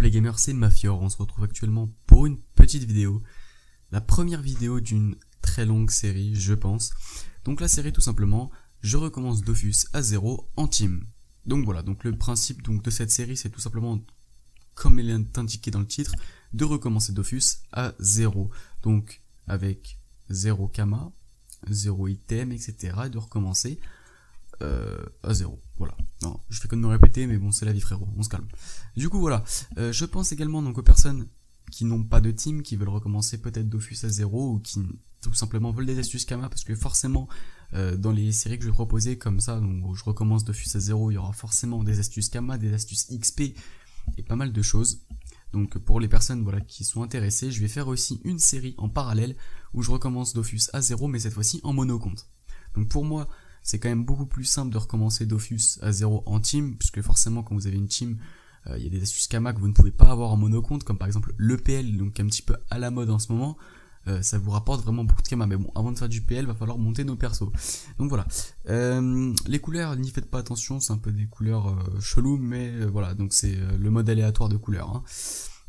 les gamers, c'est Mafior. On se retrouve actuellement pour une petite vidéo. La première vidéo d'une très longue série, je pense. Donc la série, tout simplement, je recommence Dofus à 0 en team. Donc voilà, donc le principe de cette série, c'est tout simplement, comme il est indiqué dans le titre, de recommencer Dofus à 0. Donc avec 0 Kama, 0 item, etc. et de recommencer à 0. Voilà. Non, je fais que de me répéter, mais bon, c'est la vie, frérot, on se calme. Du coup, voilà. Je pense également donc aux personnes qui n'ont pas de team, qui veulent recommencer peut-être Dofus à 0 ou qui tout simplement veulent des astuces Kama, parce que forcément, dans les séries que je vais proposer comme ça, donc où je recommence Dofus à 0, il y aura forcément des astuces Kama, des astuces XP et pas mal de choses. Donc pour les personnes voilà, qui sont intéressées, je vais faire aussi une série en parallèle où je recommence Dofus à 0, mais cette fois-ci en monocompte. Donc pour moi, c'est quand même beaucoup plus simple de recommencer Dofus à 0 en team, puisque forcément quand vous avez une team, il y a des astuces Kama que vous ne pouvez pas avoir en monocompte, comme par exemple l'EPL, donc un petit peu à la mode en ce moment. Ça vous rapporte vraiment beaucoup de Kama, mais bon, avant de faire du PL, va falloir monter nos persos. Donc voilà. Les couleurs, n'y faites pas attention, c'est un peu des couleurs cheloues, mais voilà, donc c'est le mode aléatoire de couleurs. Hein.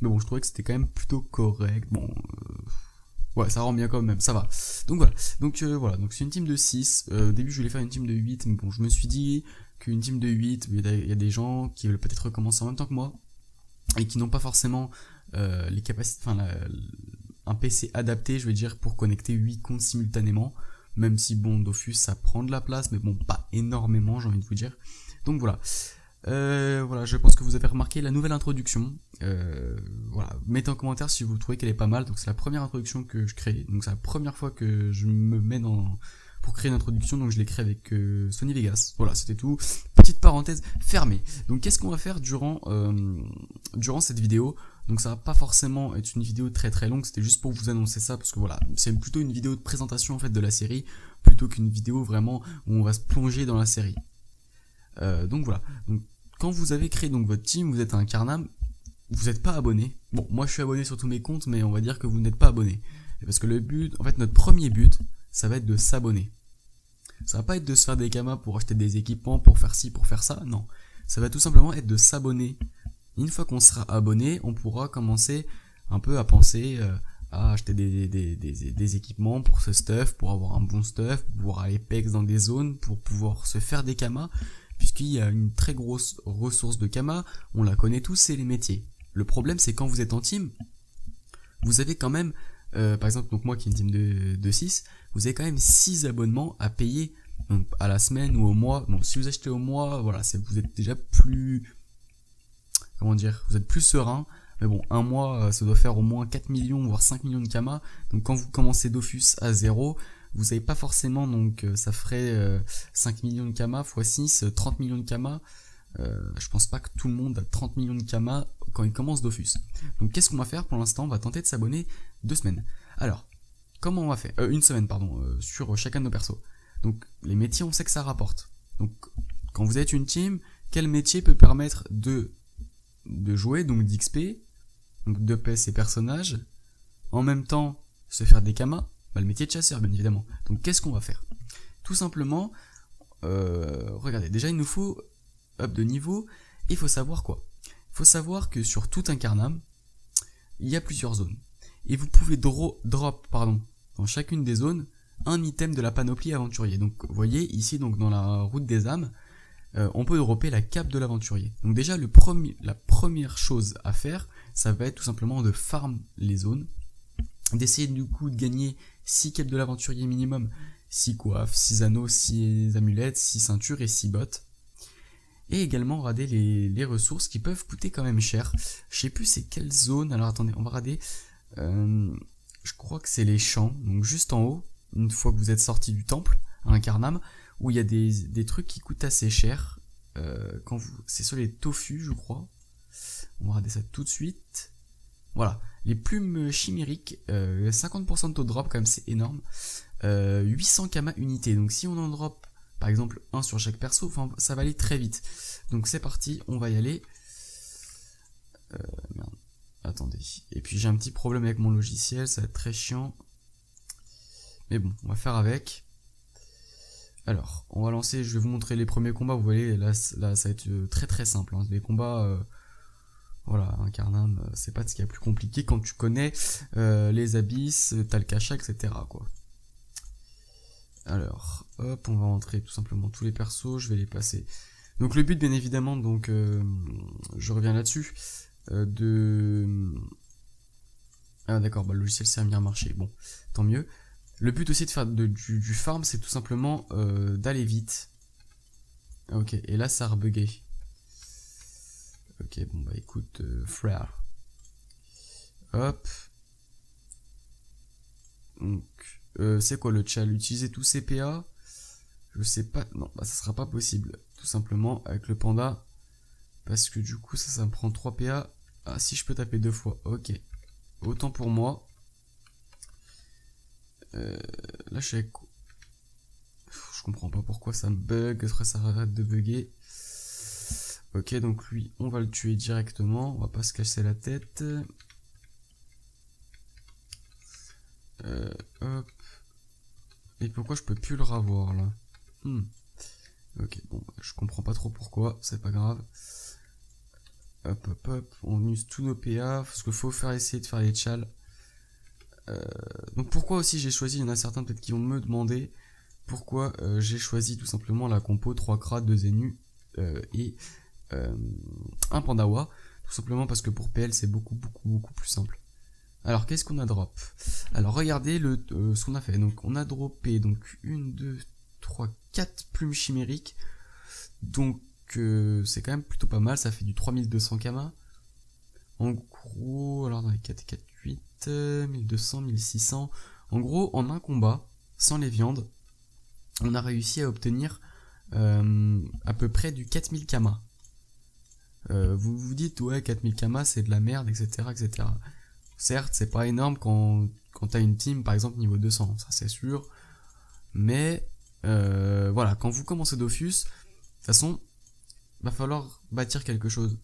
Mais bon, je trouvais que c'était quand même plutôt correct. Bon, ouais, ça rend bien quand même, ça va. Donc voilà, voilà, donc c'est une team de 6. Au début, je voulais faire une team de 8, mais bon, je me suis dit qu'une team de 8, il y a des gens qui veulent peut-être recommencer en même temps que moi et qui n'ont pas forcément les capacités, enfin un PC adapté, je veux dire, pour connecter 8 comptes simultanément, même si bon, Dofus ça prend de la place, mais bon, pas énormément, j'ai envie de vous dire. Donc voilà. Voilà, je pense que vous avez remarqué la nouvelle introduction. Voilà, mettez en commentaire si vous trouvez qu'elle est pas mal. Donc c'est la première introduction que je crée. Donc c'est la première fois que je me mets pour créer une introduction. Donc je l'ai créée avec Sony Vegas. Voilà, c'était tout. Petite parenthèse fermée. Donc qu'est-ce qu'on va faire durant cette vidéo? Donc ça va pas forcément être une vidéo très très longue. C'était juste pour vous annoncer ça parce que voilà, c'est plutôt une vidéo de présentation en fait de la série plutôt qu'une vidéo vraiment où on va se plonger dans la série. Donc voilà. Donc quand vous avez créé donc votre team, vous êtes un Carnam, vous n'êtes pas abonné. Bon, moi je suis abonné sur tous mes comptes, mais on va dire que vous n'êtes pas abonné. Parce que le but, en fait notre premier but, ça va être de s'abonner. Ça va pas être de se faire des kamas pour acheter des équipements, pour faire ci, pour faire ça, non. Ça va tout simplement être de s'abonner. Une fois qu'on sera abonné, on pourra commencer un peu à penser à acheter des équipements pour ce stuff, pour avoir un bon stuff, pour pouvoir aller pex dans des zones, pour pouvoir se faire des kamas. Puisqu'il y a une très grosse ressource de Kama, on la connaît tous, c'est les métiers. Le problème, c'est quand vous êtes en team, vous avez quand même, par exemple, donc moi qui ai une team de 6, vous avez quand même 6 abonnements à payer donc, à la semaine ou au mois. Bon, si vous achetez au mois, voilà, vous êtes déjà plus, comment dire, vous êtes plus serein. Mais bon, un mois, ça doit faire au moins 4 millions, voire 5 millions de Kama. Donc quand vous commencez Dofus à 0, vous savez pas forcément, donc ça ferait 5 millions de Kama x 6, 30 millions de Kama. Je pense pas que tout le monde a 30 millions de Kama quand il commence Dofus. Donc qu'est-ce qu'on va faire pour l'instant? On va tenter de s'abonner 2 semaines. Alors, comment on va faire? Une semaine, pardon, sur chacun de nos persos. Donc les métiers, on sait que ça rapporte. Donc quand vous êtes une team, quel métier peut permettre de jouer, donc d'XP, donc de PS et personnages, en même temps se faire des Kama? Bah, le métier de chasseur, bien évidemment. Donc qu'est-ce qu'on va faire? Tout simplement, regardez, déjà il nous faut up de niveau, et il faut savoir quoi? Il faut savoir que sur tout un Carnam, il y a plusieurs zones. Et vous pouvez drop dans chacune des zones, un item de la panoplie aventurier. Donc vous voyez, ici donc dans la route des âmes, on peut dropper la cape de l'aventurier. Donc déjà, la première chose à faire, ça va être tout simplement de farm les zones, d'essayer du coup de gagner 6 capes de l'aventurier minimum, 6 coiffes, 6 anneaux, 6 amulettes, 6 ceintures et 6 bottes. Et également rader les ressources qui peuvent coûter quand même cher. Je sais plus c'est quelle zone, alors attendez, on va rader. Je crois que c'est les champs, donc juste en haut, une fois que vous êtes sorti du temple, à un Carnam, où il y a des trucs qui coûtent assez cher. C'est sur les tofu, je crois. On va rader ça tout de suite. Voilà, les plumes chimériques, 50% de taux de drop, quand même c'est énorme. 800 Kama unités, donc si on en drop par exemple un sur chaque perso, enfin ça va aller très vite. Donc c'est parti, on va y aller. Merde, attendez. Et puis j'ai un petit problème avec mon logiciel, ça va être très chiant. Mais bon, on va faire avec. Alors, on va lancer, je vais vous montrer les premiers combats, vous voyez, là ça va être très très simple. Hein. Les combats, Voilà, un Carnam, c'est pas ce qu'il y a plus compliqué quand tu connais les abysses, t'as le Kasha, etc. quoi. Alors, hop, on va entrer tout simplement tous les persos, je vais les passer. Donc le but, bien évidemment, donc je reviens là-dessus, Ah d'accord, bah, le logiciel s'est bien marché, bon, tant mieux. Le but aussi de faire du farm, c'est tout simplement d'aller vite. Ok, et là ça a rebugué. Ok, bon bah écoute, frère. Hop. Donc, c'est quoi le chal? Utiliser tous ces PA? Je sais pas, non, bah ça sera pas possible. Tout simplement avec le panda. Parce que du coup, ça me prend 3 PA. Ah, si je peux taper 2 fois, ok. Autant pour moi. Là, je comprends pas pourquoi ça me bug. Après, ça arrête de bugger. Ok, donc lui, on va le tuer directement. On va pas se casser la tête. Hop. Et pourquoi je peux plus le revoir là? Ok, bon, je comprends pas trop pourquoi. C'est pas grave. Hop, hop, hop. On use tous nos PA. Parce qu'il faut essayer de faire les chals. Donc pourquoi aussi j'ai choisi, il y en a certains peut-être qui vont me demander pourquoi j'ai choisi tout simplement la compo 3 Krat, 2 Zenu et un Pandawa, tout simplement parce que pour PL c'est beaucoup plus simple. Alors qu'est-ce qu'on a drop? Alors regardez ce qu'on a fait. Donc on a droppé donc 1, 2, 3, 4 plumes chimériques. Donc c'est quand même plutôt pas mal, ça fait du 3200 kama. En gros, alors dans les 4 et 4, 8, 1200, 1600. En gros, en un combat, sans les viandes, on a réussi à obtenir à peu près du 4000 kama. Vous vous dites, ouais, 4000 kama, c'est de la merde, etc., etc. Certes, c'est pas énorme quand t'as une team, par exemple, niveau 200, ça c'est sûr. Mais, voilà, quand vous commencez Dofus, de toute façon, va falloir bâtir quelque chose.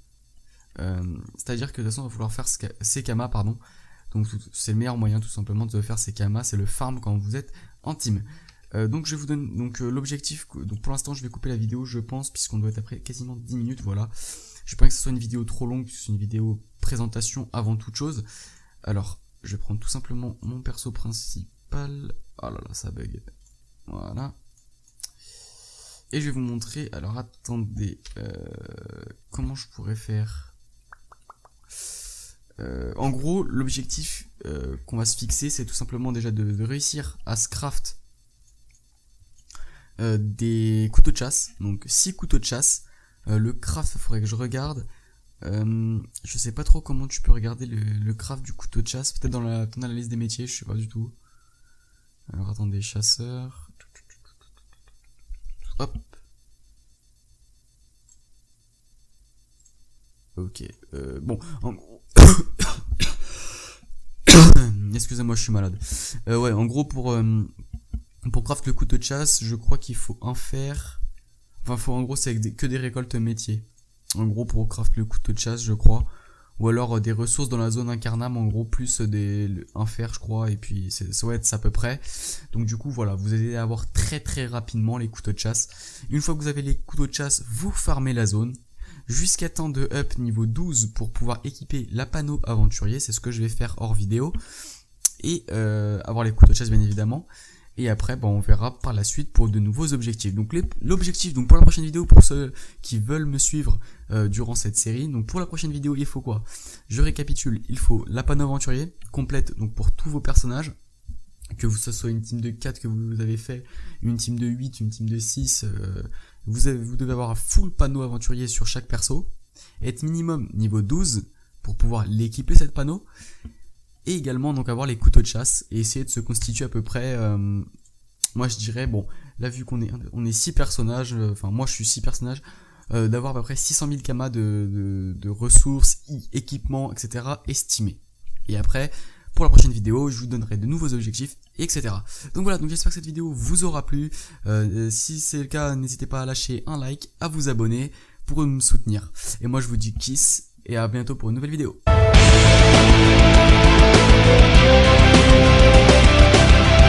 C'est-à-dire que de toute façon il va falloir faire ces kamas, pardon. Donc c'est le meilleur moyen tout simplement de faire ces kamas, c'est le farm quand vous êtes en team. Donc je vous donne donc l'objectif. Donc pour l'instant je vais couper la vidéo, je pense, puisqu'on doit être après quasiment 10 minutes, voilà. Je pas que ce soit une vidéo trop longue, puisque c'est une vidéo présentation avant toute chose. Alors je vais prendre tout simplement mon perso principal. Oh là là, ça bug. Voilà. Et je vais vous montrer, alors attendez, comment je pourrais faire. En gros, l'objectif qu'on va se fixer, c'est tout simplement déjà de réussir à se craft des couteaux de chasse. Donc 6 couteaux de chasse. Le craft, il faudrait que je regarde. Je sais pas trop comment tu peux regarder le craft du couteau de chasse. Peut-être dans la liste des métiers, je sais pas du tout. Alors attendez, chasseur. Hop. Ok. Bon, en gros. Excusez-moi, je suis malade. Ouais, en gros, pour craft le couteau de chasse, je crois qu'il faut un fer. Enfin, en gros, c'est que des récoltes métiers. En gros, pour craft le couteau de chasse, je crois. Ou alors des ressources dans la zone incarnam, en gros, plus un fer, je crois. Et puis, ça va être ça à peu près. Donc, du coup, voilà, vous allez avoir très rapidement les couteaux de chasse. Une fois que vous avez les couteaux de chasse, vous farmez la zone. Jusqu'à temps de up niveau 12 pour pouvoir équiper la panneau aventurier, c'est ce que je vais faire hors vidéo, et avoir les couteaux de chasse bien évidemment, et après on verra par la suite pour de nouveaux objectifs. Donc l'objectif donc pour la prochaine vidéo, pour ceux qui veulent me suivre durant cette série, donc pour la prochaine vidéo il faut quoi? Je récapitule, il faut la panneau aventurier complète, donc pour tous vos personnages, que ce soit une team de 4 que vous avez fait, une team de 8, une team de 6, vous devez avoir un full panneau aventurier sur chaque perso, être minimum niveau 12 pour pouvoir l'équiper cette panneau, et également donc avoir les couteaux de chasse et essayer de se constituer à peu près, moi je dirais, bon là vu qu'on est 6 personnages, enfin moi je suis 6 personnages, d'avoir à peu près 600 000 kamas de ressources, équipements, etc. estimés. Et après, pour la prochaine vidéo, je vous donnerai de nouveaux objectifs, etc. Donc voilà, donc j'espère que cette vidéo vous aura plu. Si c'est le cas, n'hésitez pas à lâcher un like, à vous abonner pour me soutenir. Et moi je vous dis kiss et à bientôt pour une nouvelle vidéo.